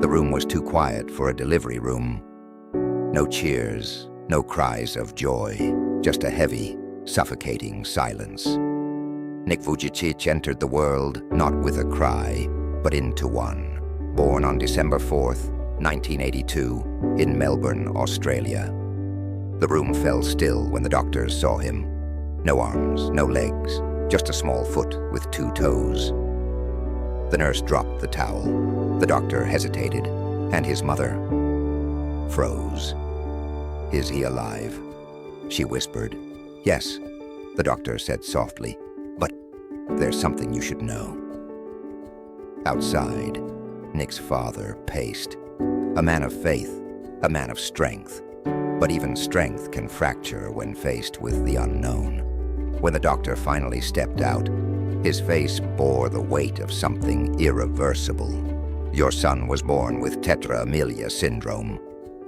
The room was too quiet for a delivery room. No cheers, no cries of joy, just a heavy, suffocating silence. Nick Vujicic entered the world not with a cry, but into one. Born on December 4th, 1982, in Melbourne, Australia. The room fell still when the doctors saw him. No arms, no legs, just a small foot with 2 toes. The nurse dropped the towel. The doctor hesitated, and his mother froze. "Is he alive?" she whispered. "Yes," the doctor said softly, "but there's something you should know." Outside, Nick's father paced. A man of faith, a man of strength. But even strength can fracture when faced with the unknown. When the doctor finally stepped out, his face bore the weight of something irreversible. "Your son was born with tetra amelia syndrome,"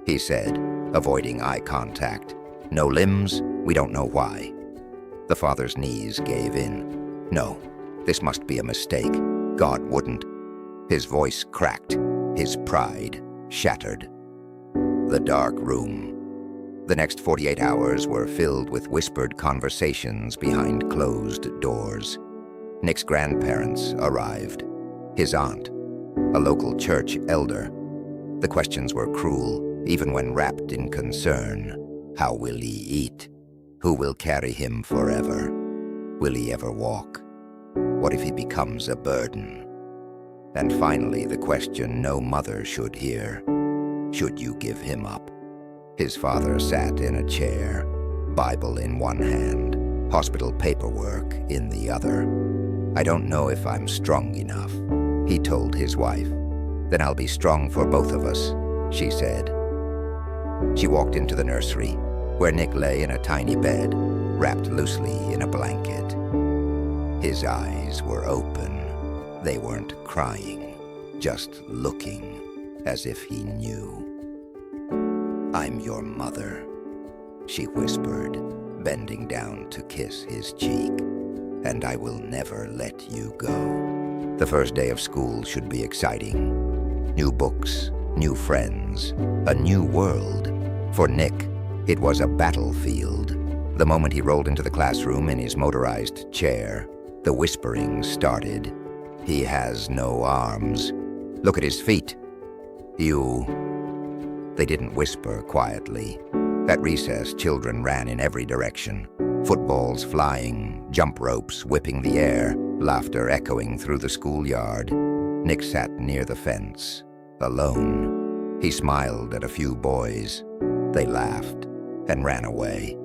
he said, avoiding eye contact. "No limbs, we don't know why." The father's knees gave in. "No, this must be a mistake. God wouldn't." His voice cracked, his pride shattered. The dark room. The next 48 hours were filled with whispered conversations behind closed doors. Nick's grandparents arrived. His aunt, a local church elder. The questions were cruel, even when wrapped in concern. How will he eat? Who will carry him forever? Will he ever walk? What if he becomes a burden? And finally, the question no mother should hear. Should you give him up? His father sat in a chair, Bible in one hand, hospital paperwork in the other. "I don't know if I'm strong enough," he told his wife. "Then I'll be strong for both of us," she said. She walked into the nursery, where Nick lay in a tiny bed, wrapped loosely in a blanket. His eyes were open. They weren't crying, just looking, as if he knew. "I'm your mother," she whispered, bending down to kiss his cheek. "And I will never let you go." The first day of school should be exciting. New books, new friends, a new world. For Nick, it was a battlefield. The moment he rolled into the classroom in his motorized chair, the whispering started. "He has no arms. Look at his feet. You..." They didn't whisper quietly. At recess, children ran in every direction. Footballs flying, jump ropes whipping the air, laughter echoing through the schoolyard. Nick sat near the fence, alone. He smiled at a few boys. They laughed and ran away.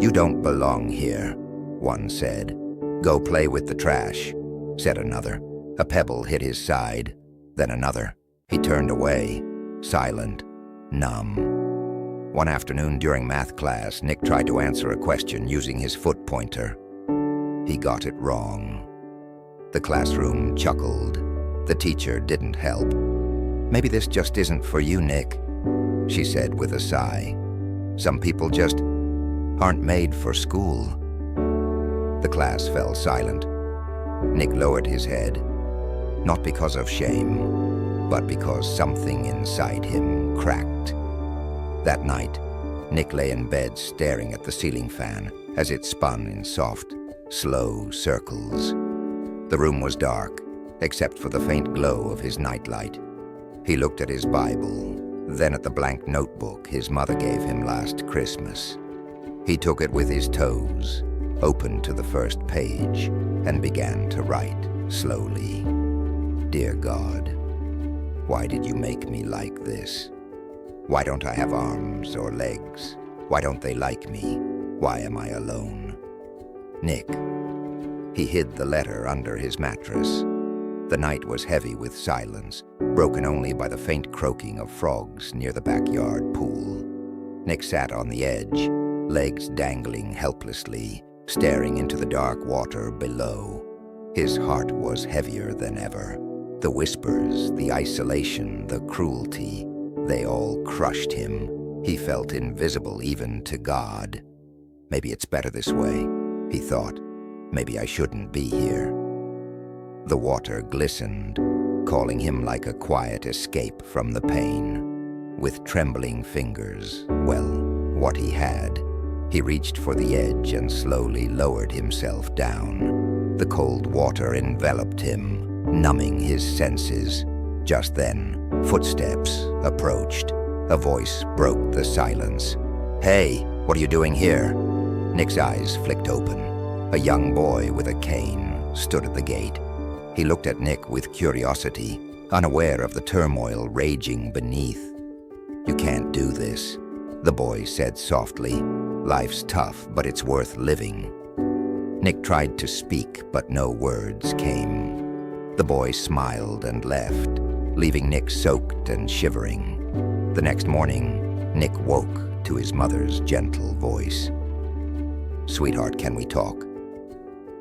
"You don't belong here," one said. "Go play with the trash," said another. A pebble hit his side, then another. He turned away, silent, numb. One afternoon during math class, Nick tried to answer a question using his foot pointer. He got it wrong. The classroom chuckled. The teacher didn't help. "Maybe this just isn't for you, Nick," she said with a sigh. "Some people just aren't made for school." The class fell silent. Nick lowered his head, not because of shame, but because something inside him cracked. That night, Nick lay in bed staring at the ceiling fan as it spun in soft, slow circles. The room was dark, except for the faint glow of his nightlight. He looked at his Bible, then at the blank notebook his mother gave him last Christmas. He took it with his toes, opened to the first page, and began to write slowly. "Dear God, why did you make me like this? Why don't I have arms or legs? Why don't they like me? Why am I alone?" Nick. He hid the letter under his mattress. The night was heavy with silence, broken only by the faint croaking of frogs near the backyard pool. Nick sat on the edge, legs dangling helplessly, staring into the dark water below. His heart was heavier than ever. The whispers, the isolation, the cruelty, they all crushed him. He felt invisible even to God. "Maybe it's better this way," he thought. "Maybe I shouldn't be here." The water glistened. calling him like a quiet escape from the pain. With trembling fingers, well, what he had, he reached for the edge and slowly lowered himself down. The cold water enveloped him, numbing his senses. Just then, footsteps approached. A voice broke the silence. "Hey, what are you doing here?" Nick's eyes flicked open. A young boy with a cane stood at the gate. He looked at Nick with curiosity, unaware of the turmoil raging beneath. "You can't do this," the boy said softly. "Life's tough, but it's worth living." Nick tried to speak, but no words came. The boy smiled and left, leaving Nick soaked and shivering. The next morning, Nick woke to his mother's gentle voice. "Sweetheart, can we talk?"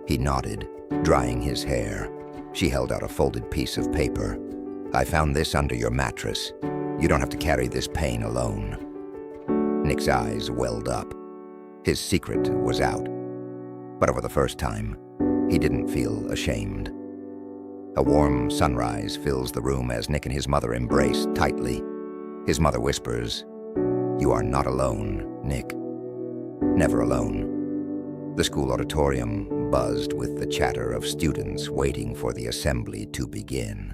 He nodded, drying his hair. She held out a folded piece of paper. "I found this under your mattress. You don't have to carry this pain alone." Nick's eyes welled up. His secret was out. But for the first time, he didn't feel ashamed. A warm sunrise fills the room as Nick and his mother embrace tightly. His mother whispers, "You are not alone, Nick. Never alone." The school auditorium buzzed with the chatter of students waiting for the assembly to begin.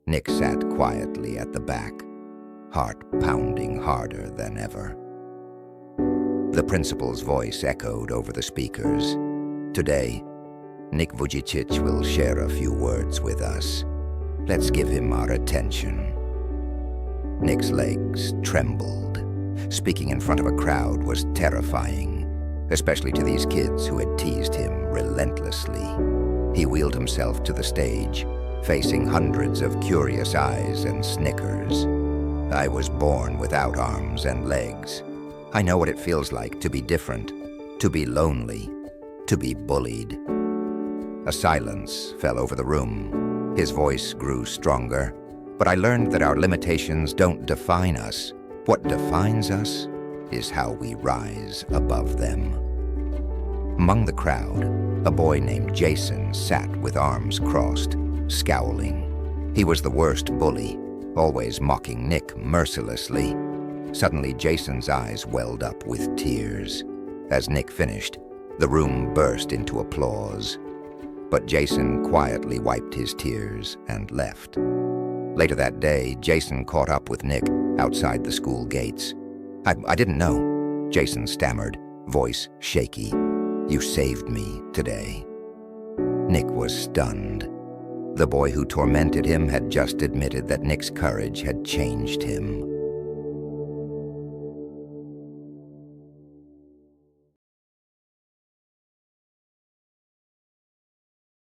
Nick sat quietly at the back, heart pounding harder than ever. The principal's voice echoed over the speakers. "Today, Nick Vujicic will share a few words with us. Let's give him our attention." Nick's legs trembled. Speaking in front of a crowd was terrifying, especially to these kids who had teased him relentlessly. He wheeled himself to the stage, facing hundreds of curious eyes and snickers. "I was born without arms and legs. I know what it feels like to be different, to be lonely, to be bullied." A silence fell over the room. His voice grew stronger. "But I learned that our limitations don't define us. What defines us is how we rise above them." Among the crowd, a boy named Jason sat with arms crossed, scowling. He was the worst bully, always mocking Nick mercilessly. Suddenly, Jason's eyes welled up with tears. As Nick finished, the room burst into applause. But Jason quietly wiped his tears and left. Later that day, Jason caught up with Nick outside the school gates. I didn't know," Jason stammered, voice shaky. "You saved me today." Nick was stunned. The boy who tormented him had just admitted that Nick's courage had changed him.